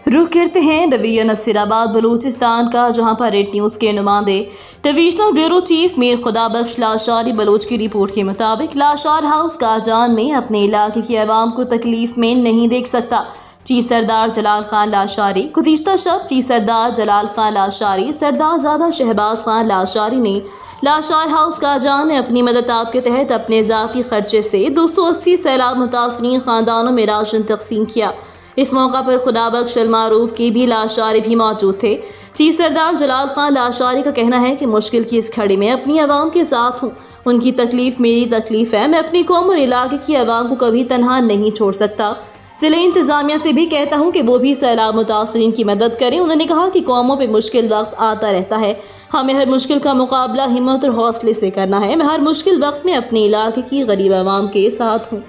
रुख करते हैं डिवीजन नसीराबाद बलूचिस्तान का, जहां पर रेड न्यूज़ के नुमाइंदे divisional bureau chief Mir Khudabakhsh Lashari Baloch की रिपोर्ट के मुताबिक लाशार हाउस काजान में अपने इलाके की आवाम को तकलीफ में नहीं देख सकता। चीफ सरदार जलाल खान लाशारी गुज़िश्ता शब चीफ सरदार जलाल खान लाशारी सरदारजादा शहबाज खान लाशारी ने लाशार हाउस काजान में अपनी मदद आप के तहत अपने ज़ाती खर्चे से 280 सैलाब मुतासरीन ख़ानदानों में राशन तकसीम किया। इस मौका पर खुदाबख्श मारूफ की भी लाशारी भी मौजूद थे। चीफ सरदार जलाल खान लाशारी का कहना है कि मुश्किल की इस घड़ी में अपनी आवाम के साथ हूँ। उनकी तकलीफ मेरी तकलीफ है। मैं अपनी कौम और इलाके की आवाम को कभी तनहा नहीं छोड़ सकता। ज़िले इंतज़ामिया से भी कहता हूँ कि वो भी सैलाब मुतासरीन की मदद करें। उन्होंने कहा कि कौमों पे मुश्किल वक्त आता रहता है, हमें हर मुश्किल का मुकाबला हिम्मत और हौसले से करना है। मैं हर मुश्किल वक्त में अपने इलाके की गरीब आवाम के साथ हूँ।